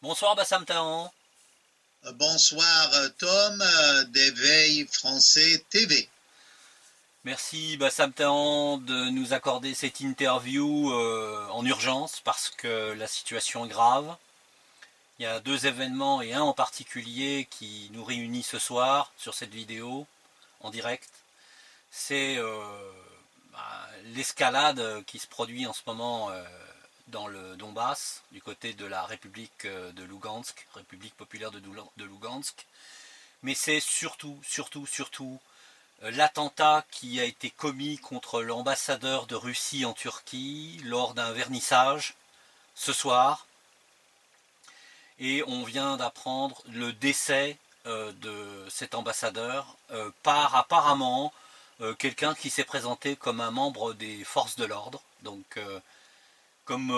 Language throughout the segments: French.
Bonsoir Bassam Tahan. Bonsoir Tom d'Éveil Français TV. Merci Bassam Tahan de nous accorder cette interview en urgence parce que la situation est grave. Il y a deux événements et un en particulier qui nous réunit ce soir sur cette vidéo en direct. C'est l'escalade qui se produit en ce moment dans le Donbass, du côté de la République de Lugansk, République populaire de Lugansk. Mais c'est surtout l'attentat qui a été commis contre l'ambassadeur de Russie en Turquie lors d'un vernissage ce soir. Et on vient d'apprendre le décès de cet ambassadeur par apparemment quelqu'un qui s'est présenté comme un membre des forces de l'ordre. Donc, comme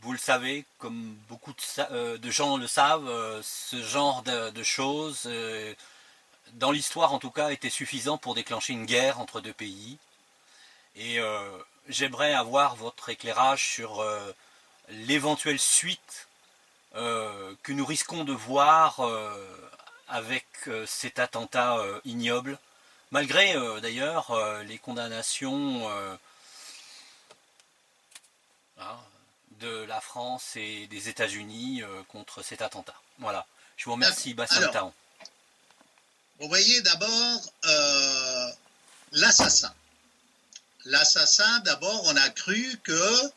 vous le savez, comme beaucoup de gens le savent, ce genre de choses, dans l'histoire en tout cas, était suffisant pour déclencher une guerre entre deux pays. Et j'aimerais avoir votre éclairage sur l'éventuelle suite que nous risquons de voir avec cet attentat ignoble, malgré d'ailleurs les condamnations de la France et des États-Unis contre cet attentat. Voilà. Je vous remercie, Bassam Alors, Tahan. vous voyez d'abord l'assassin. L'assassin, d'abord, on a cru que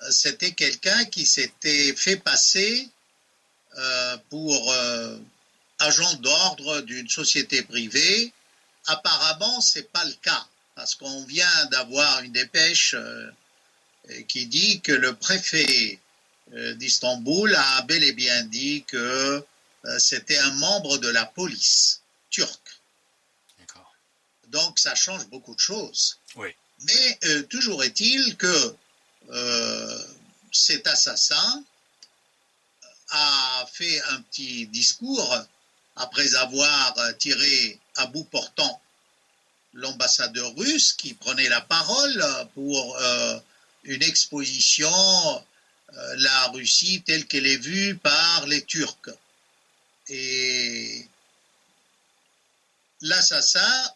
c'était quelqu'un qui s'était fait passer pour agent d'ordre d'une société privée. Apparemment, ce n'est pas le cas, parce qu'on vient d'avoir une dépêche qui dit que le préfet d'Istanbul a bel et bien dit que c'était un membre de la police turque. D'accord. Donc ça change beaucoup de choses. Oui. Mais toujours est-il que cet assassin a fait un petit discours après avoir tiré à bout portant l'ambassadeur russe qui prenait la parole pour une exposition la Russie telle qu'elle est vue par les Turcs. Et l'assassin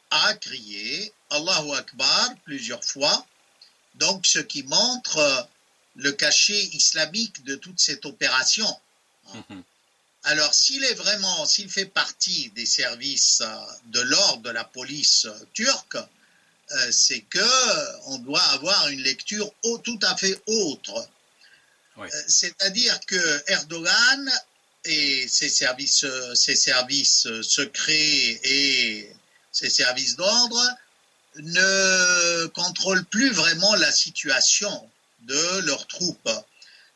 a crié Allahu Akbar plusieurs fois, donc ce qui montre le cachet islamique de toute cette opération. Alors s'il fait partie des services de l'ordre de la police turque, c'est que on doit avoir une lecture tout à fait autre. Oui. C'est-à-dire que Erdogan et ses services secrets et ses services d'ordre ne contrôlent plus vraiment la situation de leurs troupes.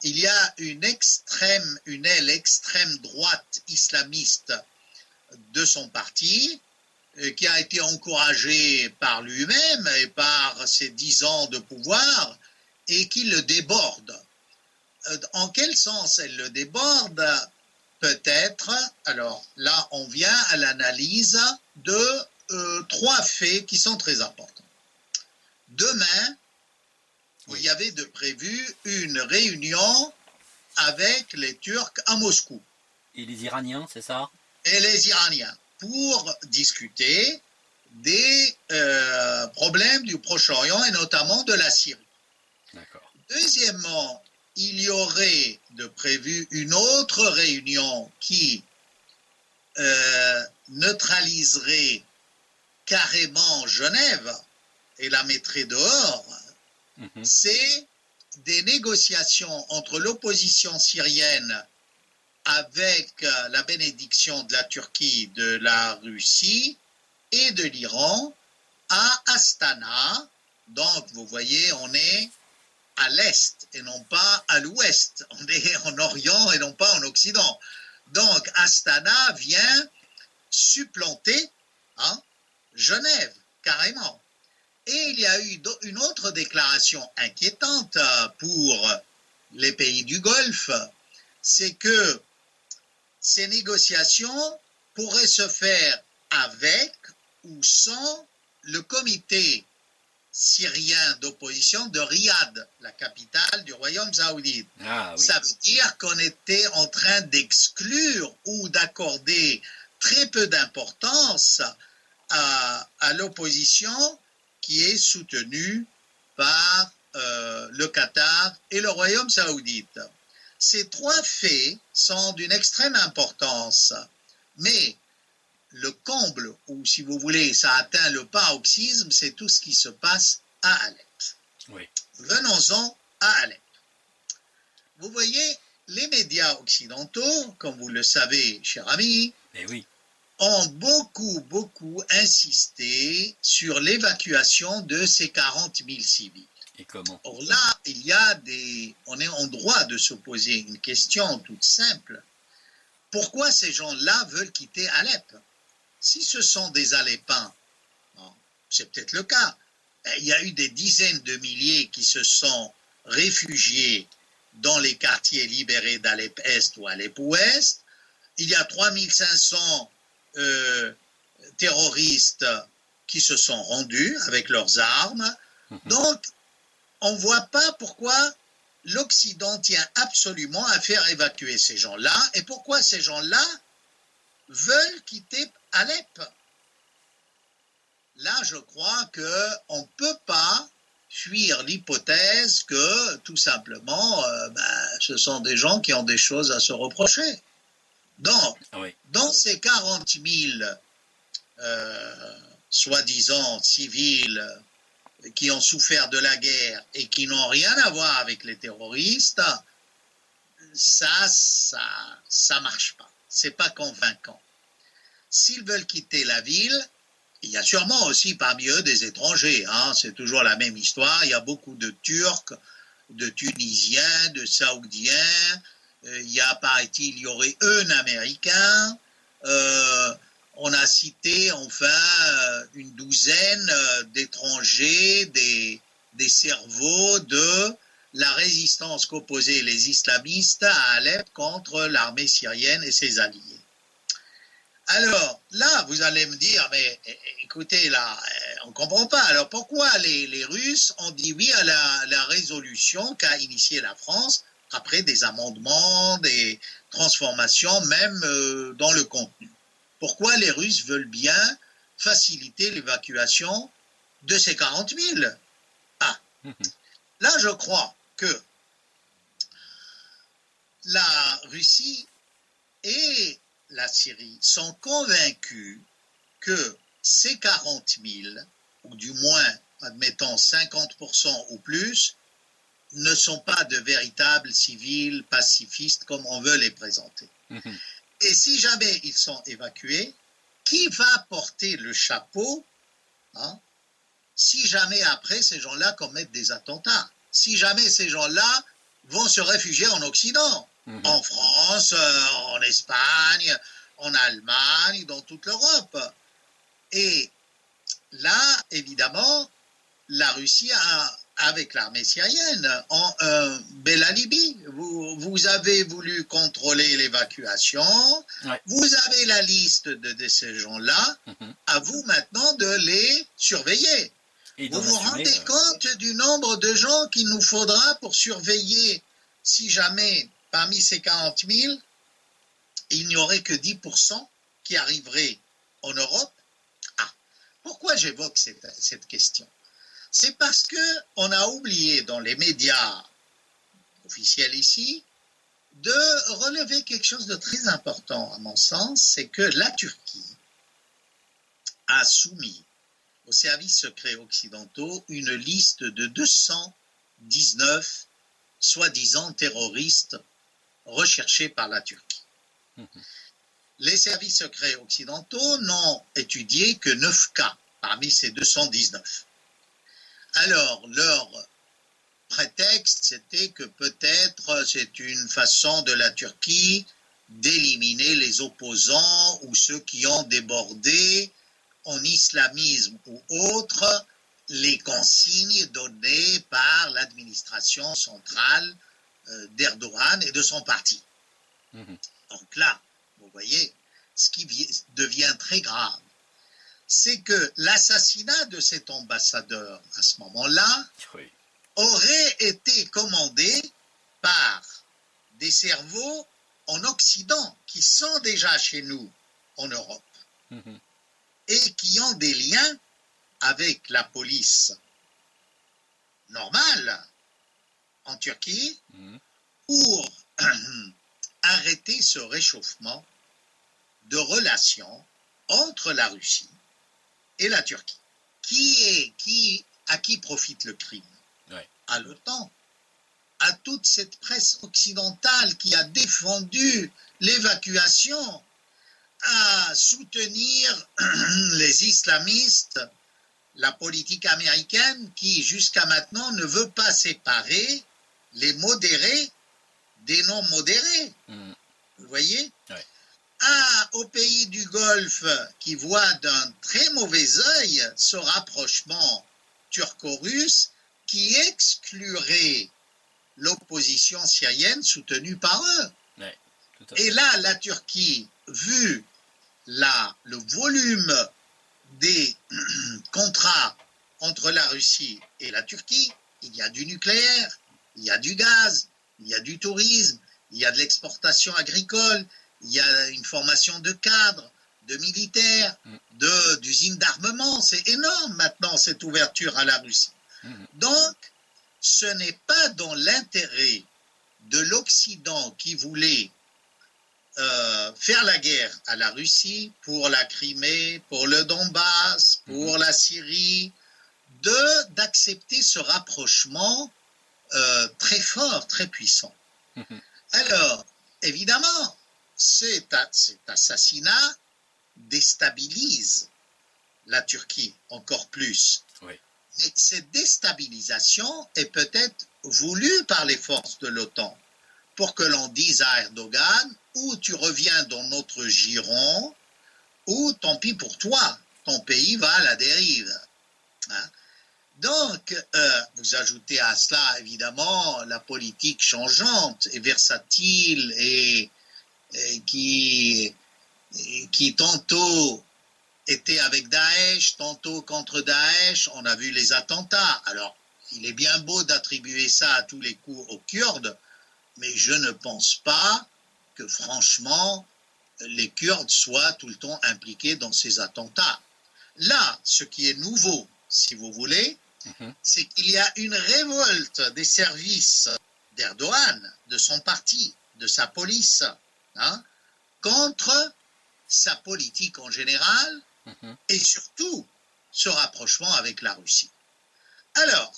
Il y a une aile extrême droite islamiste de son parti qui a été encouragée par lui-même et par ses 10 ans de pouvoir et qui le déborde. En quel sens elle le déborde? Peut-être, alors là on vient à l'analyse de 3 faits qui sont très importants. Demain, oui, il y avait de prévu une réunion avec les Turcs à Moscou. Et les Iraniens, c'est ça? Et les Iraniens, pour discuter des problèmes du Proche-Orient et notamment de la Syrie. D'accord. Deuxièmement, il y aurait de prévu une autre réunion qui neutraliserait carrément Genève et la mettrait dehors. C'est des négociations entre l'opposition syrienne avec la bénédiction de la Turquie, de la Russie et de l'Iran à Astana. Donc, vous voyez, on est à l'est et non pas à l'ouest. On est en Orient et non pas en Occident. Donc, Astana vient supplanter Genève, carrément. Et il y a eu une autre déclaration inquiétante pour les pays du Golfe, c'est que ces négociations pourraient se faire avec ou sans le comité syrien d'opposition de Riyad, la capitale du royaume saoudite. Ah, oui. Ça veut dire qu'on était en train d'exclure ou d'accorder très peu d'importance à l'opposition qui est soutenue par le Qatar et le royaume saoudite. Ces trois faits sont d'une extrême importance, mais le comble, ou si vous voulez, ça atteint le paroxysme, c'est tout ce qui se passe à Alep. Oui. Venons-en à Alep. Vous voyez, les médias occidentaux, comme vous le savez, cher ami, Oui. ont beaucoup insisté sur l'évacuation de ces 40 000 civils. Et comment? Or là, on est en droit de se poser une question toute simple. Pourquoi ces gens-là veulent quitter Alep? Si ce sont des Alépins, c'est peut-être le cas. Il y a eu des dizaines de milliers qui se sont réfugiés dans les quartiers libérés d'Alep-Est ou Alep-Ouest. Il y a 3500 terroristes qui se sont rendus avec leurs armes. Donc, on ne voit pas pourquoi l'Occident tient absolument à faire évacuer ces gens-là et pourquoi ces gens-là veulent quitter Alep. Là, je crois qu'on ne peut pas fuir l'hypothèse que, tout simplement, ce sont des gens qui ont des choses à se reprocher. Donc, oui. Dans ces 40 000 soi-disant civils qui ont souffert de la guerre et qui n'ont rien à voir avec les terroristes, ça marche pas. C'est pas convaincant. S'ils veulent quitter la ville, il y a sûrement aussi parmi eux des étrangers. C'est toujours la même histoire. Il y a beaucoup de Turcs, de Tunisiens, de Saoudiens. Il y a, paraît-il, il y aurait un Américain. On a cité enfin une douzaine d'étrangers, des cerveaux de la résistance qu'opposaient les islamistes à Alep contre l'armée syrienne et ses alliés. Alors là, vous allez me dire, mais écoutez, là, on ne comprend pas. Alors pourquoi les Russes ont dit oui à la résolution qu'a initiée la France après des amendements, des transformations, même dans le contenu? Pourquoi les Russes veulent bien faciliter l'évacuation de ces 40 000? Là, je crois que la Russie et la Syrie sont convaincus que ces 40 000, ou du moins, admettons, 50% ou plus, ne sont pas de véritables civils pacifistes comme on veut les présenter. Et si jamais ils sont évacués, qui va porter le chapeau si jamais après ces gens-là commettent des attentats? Si jamais ces gens-là vont se réfugier en Occident, en France, en Espagne, en Allemagne, dans toute l'Europe. Et là, évidemment, la Russie avec l'armée syrienne ont un bel alibi. Vous avez voulu contrôler l'évacuation, vous avez la liste de ces gens-là, à vous maintenant de les surveiller. Vous vous rendez compte du nombre de gens qu'il nous faudra pour surveiller si jamais parmi ces 40 000, il n'y aurait que 10% qui arriveraient en Europe? Pourquoi j'évoque cette question? C'est parce qu'on a oublié dans les médias officiels ici de relever quelque chose de très important à mon sens, c'est que la Turquie a soumis aux services secrets occidentaux une liste de 219 soi-disant terroristes recherchés par la Turquie. Les services secrets occidentaux n'ont étudié que 9 cas parmi ces 219. Alors, leur prétexte, c'était que peut-être c'est une façon de la Turquie d'éliminer les opposants ou ceux qui ont débordé en islamisme ou autre les consignes données par l'administration centrale d'Erdogan et de son parti. Donc là, vous voyez, ce qui devient très grave, c'est que l'assassinat de cet ambassadeur à ce moment-là Oui. aurait été commandé par des cerveaux en Occident qui sont déjà chez nous en Europe et qui ont des liens avec la police normale en Turquie pour arrêter ce réchauffement de relations entre la Russie et la Turquie. À qui profite le crime? Ouais. À l'OTAN, à toute cette presse occidentale qui a défendu l'évacuation, à soutenir les islamistes, la politique américaine qui jusqu'à maintenant ne veut pas séparer les modérés des non modérés. Vous voyez? Ouais. Aux pays du Golfe qui voient d'un très mauvais œil ce rapprochement turco-russe qui exclurait l'opposition syrienne soutenue par eux. Ouais, tout à fait. Et là, la Turquie, vu le volume des contrats entre la Russie et la Turquie, il y a du nucléaire, il y a du gaz, il y a du tourisme, il y a de l'exportation agricole, il y a une formation de cadres, de militaires, d'usines d'armement. C'est énorme maintenant cette ouverture à la Russie. Donc, ce n'est pas dans l'intérêt de l'Occident qui voulait faire la guerre à la Russie pour la Crimée, pour le Donbass, pour la Syrie, d'accepter ce rapprochement très fort, très puissant. Alors, évidemment, cet assassinat déstabilise la Turquie encore plus. Oui. Et cette déstabilisation est peut-être voulue par les forces de l'OTAN pour que l'on dise à Erdogan, ou tu reviens dans notre giron, ou tant pis pour toi, ton pays va à la dérive. Hein? Donc, vous ajoutez à cela, évidemment, la politique changeante et versatile et qui tantôt était avec Daesh, tantôt contre Daesh. On a vu les attentats. Alors, il est bien beau d'attribuer ça à tous les coups aux Kurdes, mais je ne pense pas que, franchement, les Kurdes soient tout le temps impliqués dans ces attentats. Là, ce qui est nouveau, si vous voulez, c'est qu'il y a une révolte des services d'Erdogan, de son parti, de sa police, hein, contre sa politique en général et surtout ce rapprochement avec la Russie. Alors,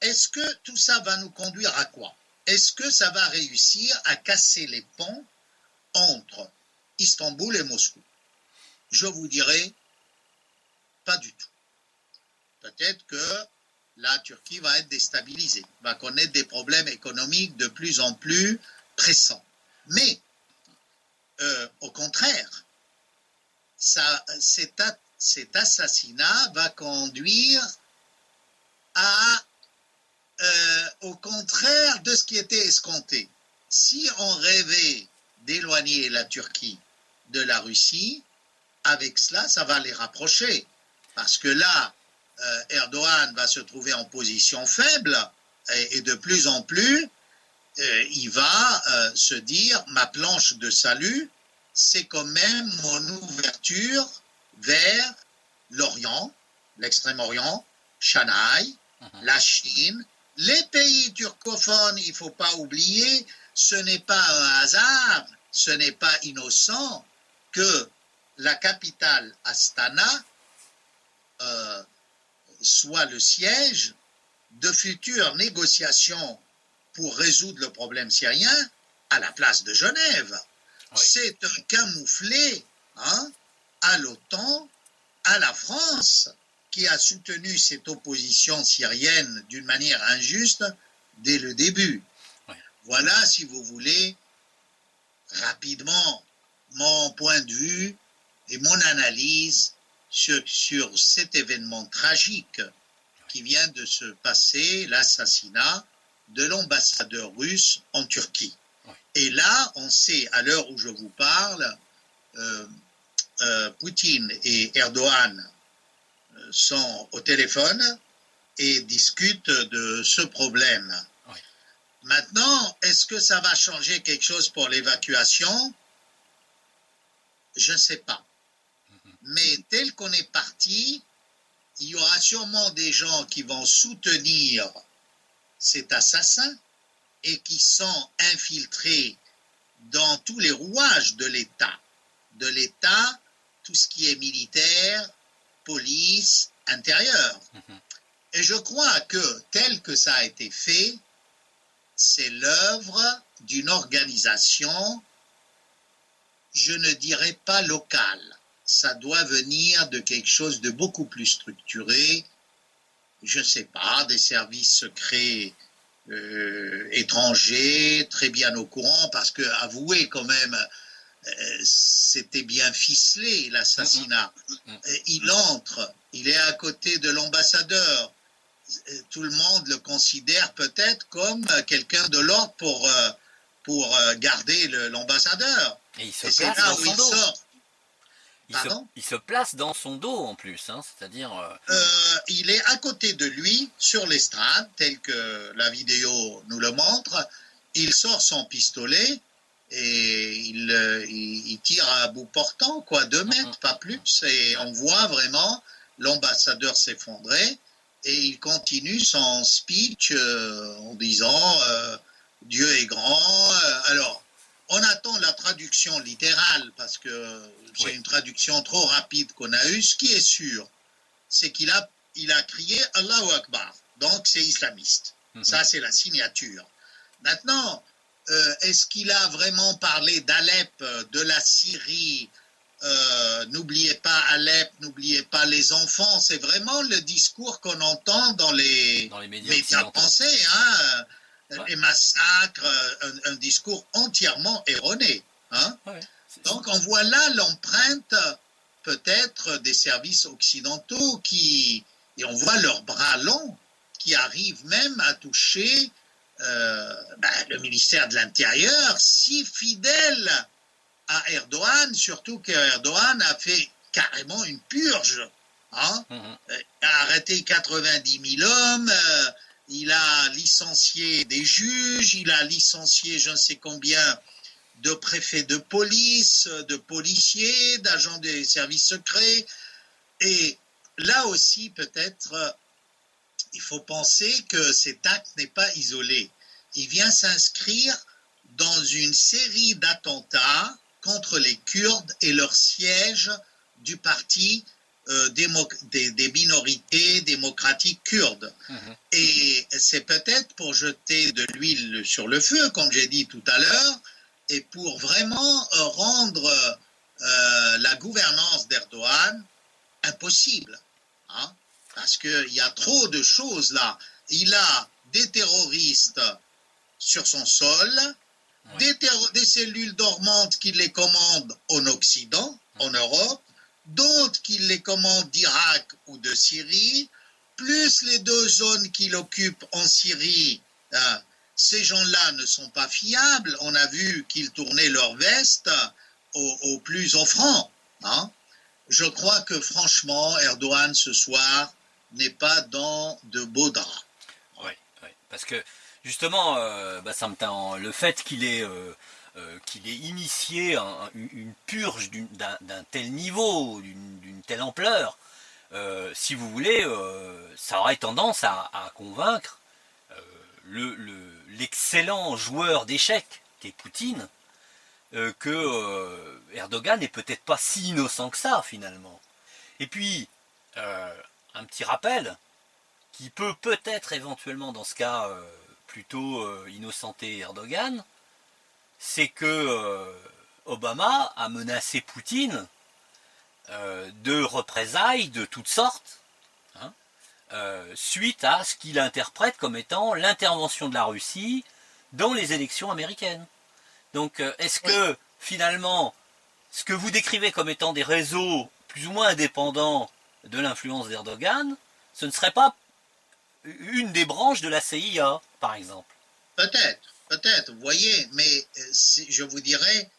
est-ce que tout ça va nous conduire à quoi? Est-ce que ça va réussir à casser les ponts entre Istanbul et Moscou? Je vous dirais, pas du tout. Peut-être que la Turquie va être déstabilisée, va connaître des problèmes économiques de plus en plus pressants. Mais, au contraire, cet assassinat va conduire au contraire de ce qui était escompté. Si on rêvait d'éloigner la Turquie de la Russie, avec cela, ça va les rapprocher. Parce que là, Erdogan va se trouver en position faible et de plus en plus, il va se dire, ma planche de salut, c'est quand même mon ouverture vers l'Orient, l'Extrême-Orient, Shanghai, la Chine, les pays turcophones, il ne faut pas oublier, ce n'est pas un hasard, ce n'est pas innocent que la capitale Astana soit le siège de futures négociations pour résoudre le problème syrien à la place de Genève. Oui. C'est un camouflet à l'OTAN, à la France, qui a soutenu cette opposition syrienne d'une manière injuste dès le début. Oui. Voilà, si vous voulez, rapidement, mon point de vue et mon analyse sur cet événement tragique qui vient de se passer, l'assassinat de l'ambassadeur russe en Turquie. Oui. Et là, on sait, à l'heure où je vous parle, Poutine et Erdogan sont au téléphone et discutent de ce problème. Oui. Maintenant, est-ce que ça va changer quelque chose pour l'évacuation? Je ne sais pas. Mais tel qu'on est parti, il y aura sûrement des gens qui vont soutenir cet assassin et qui sont infiltrés dans tous les rouages de l'État. De l'État, tout ce qui est militaire, police, intérieur. Et je crois que tel que ça a été fait, c'est l'œuvre d'une organisation, je ne dirais pas locale. Ça doit venir de quelque chose de beaucoup plus structuré, je ne sais pas, des services secrets étrangers, très bien au courant, parce que, avouez quand même, c'était bien ficelé, l'assassinat. Il entre, il est à côté de l'ambassadeur. Tout le monde le considère peut-être comme quelqu'un de l'ordre pour garder l'ambassadeur. Et il se Et c'est place là dans où son il dos. sort. Pardon ? Il se place dans son dos en plus, hein, c'est-à-dire... Il est à côté de lui, sur l'estrade, tel que la vidéo nous le montre. Il sort son pistolet et il tire à bout portant, quoi, 2 mètres, pas plus. Et on voit vraiment l'ambassadeur s'effondrer et il continue son speech en disant Dieu est grand. Alors, on attend la traduction littérale parce que c'est une traduction trop rapide qu'on a eue. Ce qui est sûr, c'est qu'il a crié Allahu Akbar. Donc, c'est islamiste. Ça, c'est la signature. Maintenant, est-ce qu'il a vraiment parlé d'Alep, de la Syrie? N'oubliez pas Alep, n'oubliez pas les enfants. C'est vraiment le discours qu'on entend dans les médias français. Hein, les massacres, un discours entièrement erroné. Hein. Donc on voit là l'empreinte peut-être des services occidentaux et on voit leurs bras longs qui arrivent même à toucher le ministère de l'Intérieur, si fidèle à Erdogan, surtout qu'Erdogan a fait carrément une purge. Hein, a arrêté 90 000 hommes, il a licencié des juges, il a licencié je ne sais combien de préfets de police, de policiers, d'agents des services secrets. Et là aussi, peut-être, il faut penser que cet acte n'est pas isolé. Il vient s'inscrire dans une série d'attentats contre les Kurdes et leur siège du parti des minorités démocratiques kurdes. Et c'est peut-être pour jeter de l'huile sur le feu, comme j'ai dit tout à l'heure, et pour vraiment rendre la gouvernance d'Erdogan impossible. Hein, parce qu'il y a trop de choses là. Il a des terroristes sur son sol, des cellules dormantes qui les commandent en Occident, en Europe, d'autres qui les commandent d'Irak ou de Syrie, plus les 2 zones qu'il occupe en Syrie. Ces gens-là ne sont pas fiables. On a vu qu'ils tournaient leur veste au plus offrant. Hein. Je crois que franchement, Erdogan ce soir n'est pas dans de beaux draps. Oui, parce que justement, le fait qu'il ait initié une purge d'un tel niveau, d'une telle ampleur, si vous voulez, ça aurait tendance à convaincre l'excellent joueur d'échecs qu'est Poutine, que Erdogan n'est peut-être pas si innocent que ça finalement. Et puis, un petit rappel qui peut peut-être éventuellement dans ce cas plutôt innocenter Erdogan, c'est que Obama a menacé Poutine de représailles de toutes sortes, hein, suite à ce qu'il interprète comme étant l'intervention de la Russie dans les élections américaines. Donc est-ce que finalement ce que vous décrivez comme étant des réseaux plus ou moins indépendants de l'influence d'Erdogan, ce ne serait pas une des branches de la CIA, par exemple? Peut-être, vous voyez, mais je vous dirais,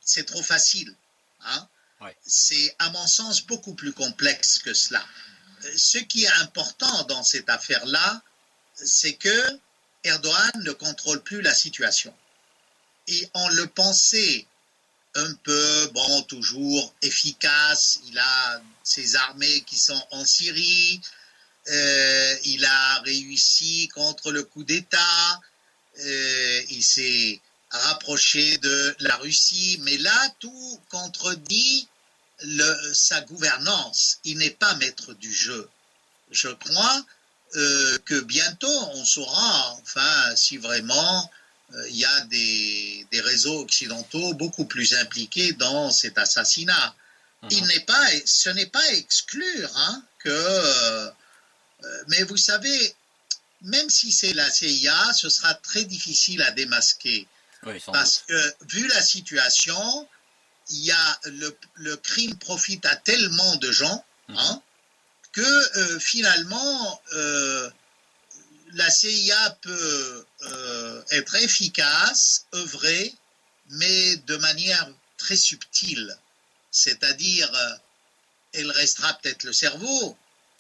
c'est trop facile. Hein. Ouais. C'est, à mon sens, beaucoup plus complexe que cela. Ce qui est important dans cette affaire-là, c'est que Erdogan ne contrôle plus la situation. Et on le pensait un peu, bon, toujours efficace. Il a ses armées qui sont en Syrie. Il a réussi contre le coup d'État. Il s'est rapproché de la Russie. Mais là, tout contredit sa gouvernance. Il n'est pas maître du jeu. Je crois que bientôt, on saura, enfin, si vraiment il y a des réseaux occidentaux beaucoup plus impliqués dans cet assassinat. Ce n'est pas à exclure que... mais vous savez, même si c'est la CIA, ce sera très difficile à démasquer. Oui, parce que, vu la situation, il y a le crime profite à tellement de gens que finalement... la CIA peut être efficace, œuvrer, mais de manière très subtile. C'est-à-dire, elle restera peut-être le cerveau,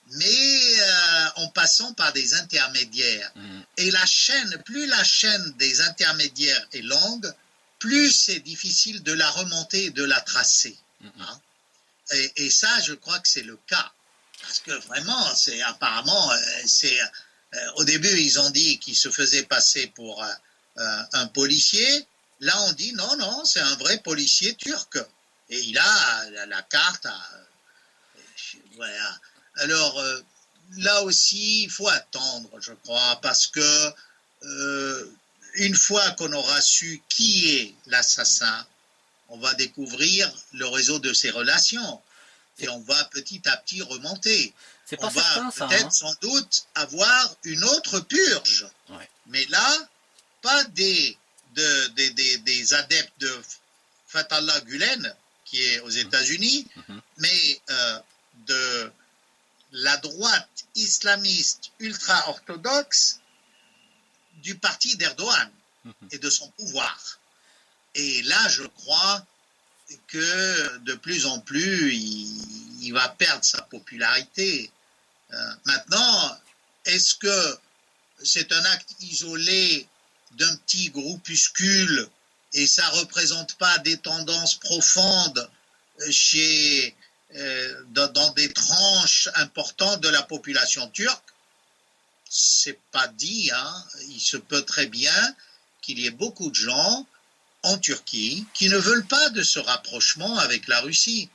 mais en passant par des intermédiaires. Et plus la chaîne des intermédiaires est longue, plus c'est difficile de la remonter et de la tracer. Et ça, je crois que c'est le cas. Parce que vraiment, apparemment, au début, ils ont dit qu'il se faisait passer pour un policier. Là, on dit non, c'est un vrai policier turc. Et il a la carte. Voilà. Alors, là aussi, il faut attendre, je crois, parce que une fois qu'on aura su qui est l'assassin, on va découvrir le réseau de ses relations. Et on va petit à petit remonter. C'est pas on va certain, peut-être sans doute avoir une autre purge. Ouais. Mais là, pas des adeptes de Fethullah Gülen, qui est aux États-Unis, mais de la droite islamiste ultra-orthodoxe du parti d'Erdogan et de son pouvoir. Et là, je crois que de plus en plus, il va perdre sa popularité. Maintenant, est-ce que c'est un acte isolé d'un petit groupuscule et ça ne représente pas des tendances profondes dans des tranches importantes de la population turque? C'est pas dit. Il se peut très bien qu'il y ait beaucoup de gens en Turquie qui ne veulent pas de ce rapprochement avec la Russie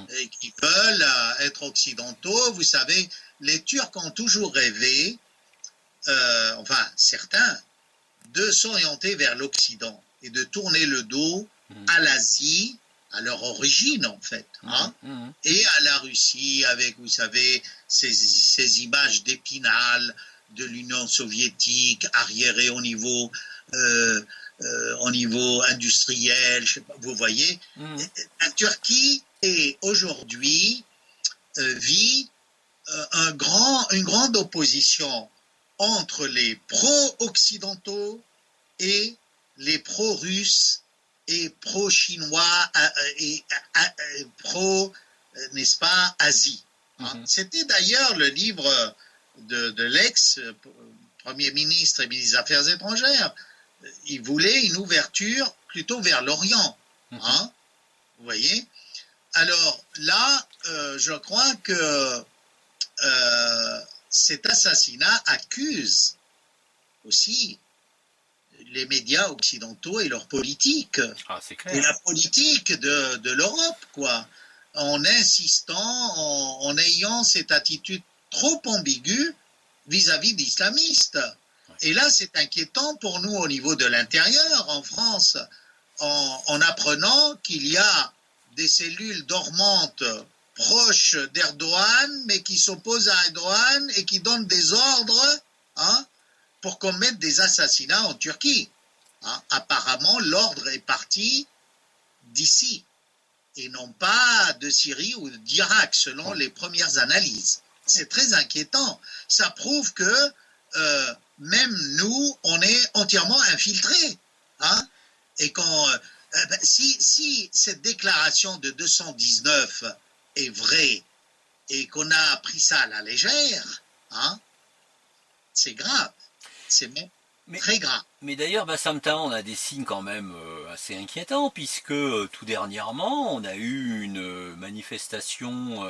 et qui veulent être occidentaux. Vous savez, les Turcs ont toujours rêvé, enfin certains, de s'orienter vers l'Occident et de tourner le dos à l'Asie, à leur origine en fait, et à la Russie avec, vous savez, ces images d'Épinal, de l'Union soviétique, arriérée au niveau industriel, je sais pas, vous voyez. La Turquie est aujourd'hui vit une grande opposition entre les pro-occidentaux et les pro-russes et pro-chinois et pro, n'est-ce pas, Asie. C'était d'ailleurs le livre de l'ex-premier ministre et ministre des Affaires étrangères. Il voulait une ouverture plutôt vers l'Orient. Vous voyez? Alors là, je crois que cet assassinat accuse aussi les médias occidentaux et leur politique. Ah, c'est clair. Et la politique de l'Europe, quoi. En insistant, en ayant cette attitude trop ambiguë vis-à-vis d'islamistes. Et là, c'est inquiétant pour nous au niveau de l'intérieur, en France, en apprenant qu'il y a des cellules dormantes proches d'Erdogan, mais qui s'opposent à Erdogan et qui donnent des ordres pour commettre des assassinats en Turquie. Apparemment, l'ordre est parti d'ici, et non pas de Syrie ou d'Irak, selon les premières analyses. C'est très inquiétant. Ça prouve que même nous, on est entièrement infiltrés. Et Si cette déclaration de 219 est vraie et qu'on a pris ça à la légère, hein, c'est grave. C'est même très grave. Mais d'ailleurs, Bassamta, on a des signes quand même assez inquiétants, puisque tout dernièrement, on a eu une manifestation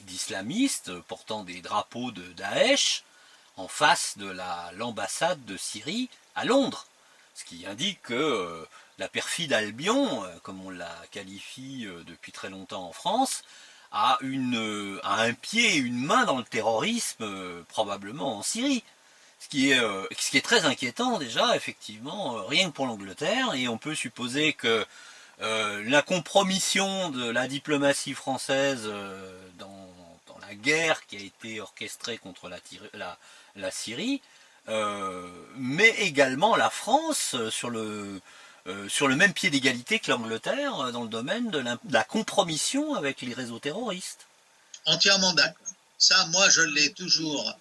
d'islamistes portant des drapeaux de Daesh en face de l'ambassade de Syrie à Londres. Ce qui indique que la perfide Albion, comme on la qualifie depuis très longtemps en France, a un pied et une main dans le terrorisme, probablement en Syrie. Ce qui est très inquiétant déjà, effectivement, rien que pour l'Angleterre, et on peut supposer que la compromission de la diplomatie française dans la guerre qui a été orchestrée contre la Syrie, mais également la France sur le même pied d'égalité que l'Angleterre dans le domaine de la compromission avec les réseaux terroristes. Entièrement d'accord. Ça, moi, je l'ai toujours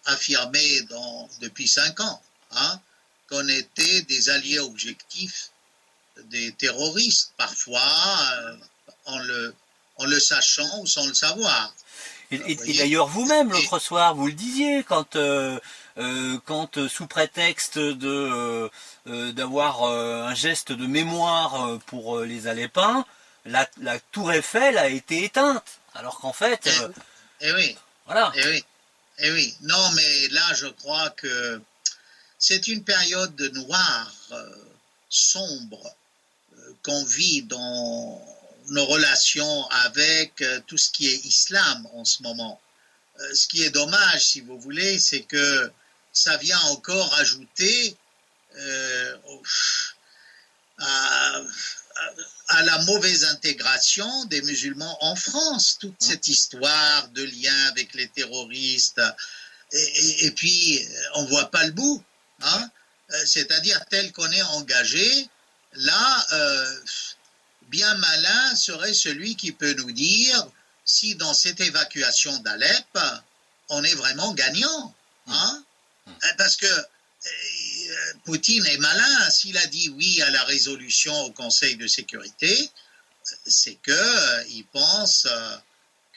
affirmé depuis 5 ans, hein, qu'on était des alliés objectifs des terroristes, parfois en le sachant ou sans le savoir. Et d'ailleurs vous-même l'autre soir, vous le disiez, quand sous prétexte d'avoir un geste de mémoire pour les Alépins, la tour Eiffel a été éteinte, alors qu'en fait... Eh oui, voilà. Eh oui, non, mais là, je crois que c'est une période noire, sombre, qu'on vit dans nos relations avec tout ce qui est islam en ce moment. Ce qui est dommage, si vous voulez, c'est que ça vient encore ajouter à la mauvaise intégration des musulmans en France, toute cette histoire de lien avec les terroristes, et puis on ne voit pas le bout, hein? C'est-à-dire tel qu'on est engagé, là, bien malin serait celui qui peut nous dire si dans cette évacuation d'Alep, on est vraiment gagnant, hein? Parce que Poutine est malin, s'il a dit oui à la résolution au Conseil de sécurité, c'est qu'il pense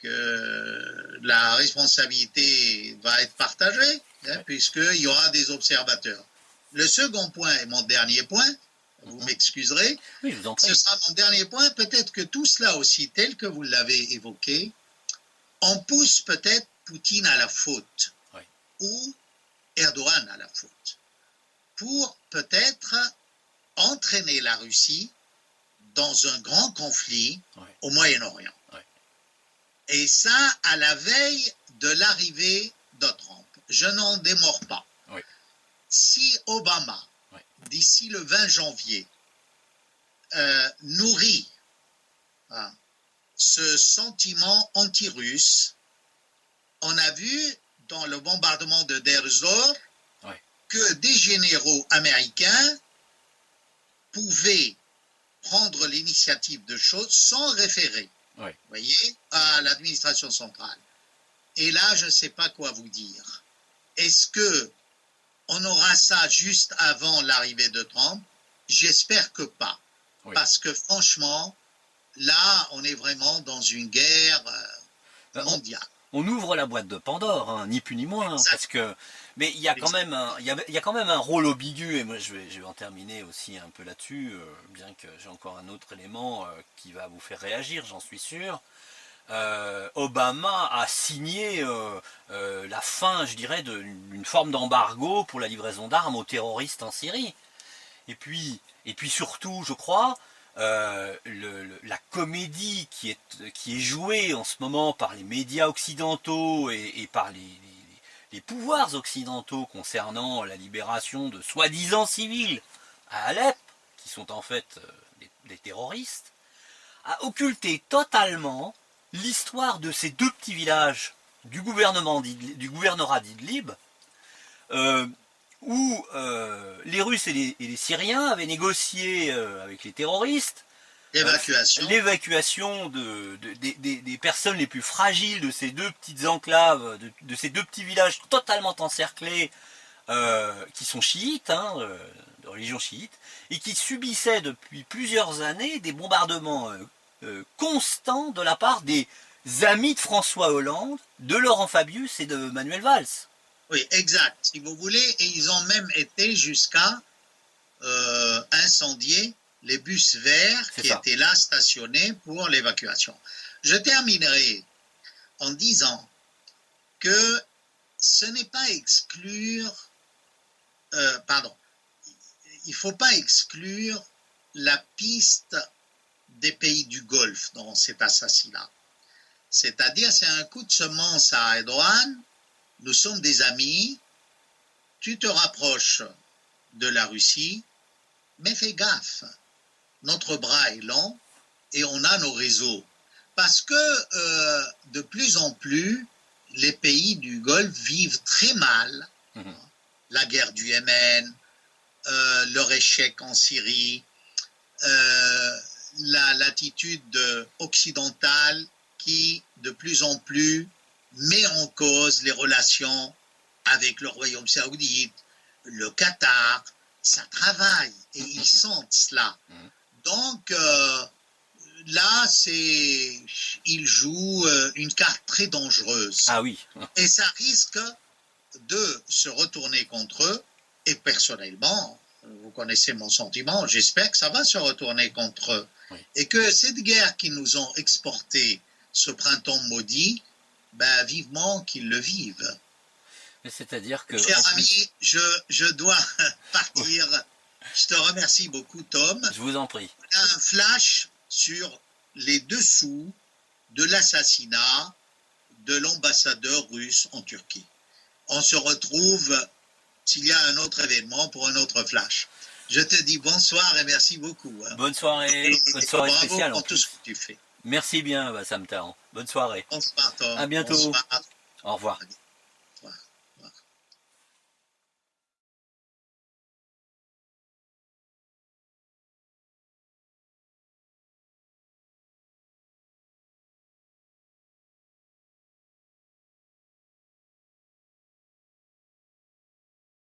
que la responsabilité va être partagée, hein, puisqu'il y aura des observateurs. Le second point, et mon dernier point, vous m'excuserez, oui, je vous en prie. Ce sera mon dernier point, peut-être que tout cela aussi, tel que vous l'avez évoqué, on pousse peut-être Poutine à la faute, oui, ou Erdogan à la faute, pour peut-être entraîner la Russie dans un grand conflit, oui, au Moyen-Orient. Oui. Et ça, à la veille de l'arrivée de Trump. Je n'en démords pas. Oui. Si Obama, oui, d'ici le 20 janvier, nourrit ce sentiment anti-russe, on a vu dans le bombardement de Deir ez-Zor, oui, que des généraux américains pouvaient prendre l'initiative de choses sans référer, oui, vous voyez, à l'administration centrale. Et là, je ne sais pas quoi vous dire. Est-ce que on aura ça juste avant l'arrivée de Trump? J'espère que pas. Oui. Parce que franchement, là, on est vraiment dans une guerre mondiale. On ouvre la boîte de Pandore, hein, ni plus ni moins, parce que, mais il y a quand même un rôle ambigu, et moi je vais en terminer aussi un peu là-dessus, bien que j'ai encore un autre élément qui va vous faire réagir, j'en suis sûr. Obama a signé la fin, je dirais, d'une forme d'embargo pour la livraison d'armes aux terroristes en Syrie. Et puis surtout, je crois, la comédie qui est jouée en ce moment par les médias occidentaux et par les pouvoirs occidentaux concernant la libération de soi-disant civils à Alep, qui sont en fait des terroristes, a occulté totalement l'histoire de ces deux petits villages du gouvernorat d'Idlib, où les Russes et les Syriens avaient négocié avec les terroristes l'évacuation des personnes les plus fragiles de ces deux petites enclaves, de ces deux petits villages totalement encerclés, qui sont chiites, hein, de religion chiite, et qui subissait depuis plusieurs années des bombardements constants de la part des amis de François Hollande, de Laurent Fabius et de Manuel Valls. Oui, exact, si vous voulez, et ils ont même été jusqu'à incendier les bus verts qui étaient là stationnés pour l'évacuation. Je terminerai en disant que ce n'est pas exclure, il ne faut pas exclure la piste des pays du Golfe dans cet assassinat. C'est-à-dire, c'est un coup de semence à Erdogan, nous sommes des amis, tu te rapproches de la Russie, mais fais gaffe, notre bras est long et on a nos réseaux. Parce que de plus en plus, les pays du Golfe vivent très mal la guerre du Yémen, leur échec en Syrie, l'attitude occidentale qui de plus en plus met en cause les relations avec le Royaume saoudite, le Qatar, ça travaille et ils sentent cela. Donc là, ils jouent une carte très dangereuse. Ah oui. Et ça risque de se retourner contre eux. Et personnellement, vous connaissez mon sentiment, j'espère que ça va se retourner contre eux. Oui. Et que cette guerre qu'ils nous ont exportée, ce printemps maudit, ben, vivement qu'ils le vivent. C'est-à-dire que... Cher ami, je dois partir. Je te remercie beaucoup, Tom. Je vous en prie. Un flash sur les dessous de l'assassinat de l'ambassadeur russe en Turquie. On se retrouve s'il y a un autre événement pour un autre flash. Je te dis bonsoir et merci beaucoup. Bonne soirée spéciale pour en plus. tout ce que tu fais. Merci bien, Bassam Tahan. Bonne soirée. Bonsoir, Tom. À bientôt. Bonsoir. Au revoir.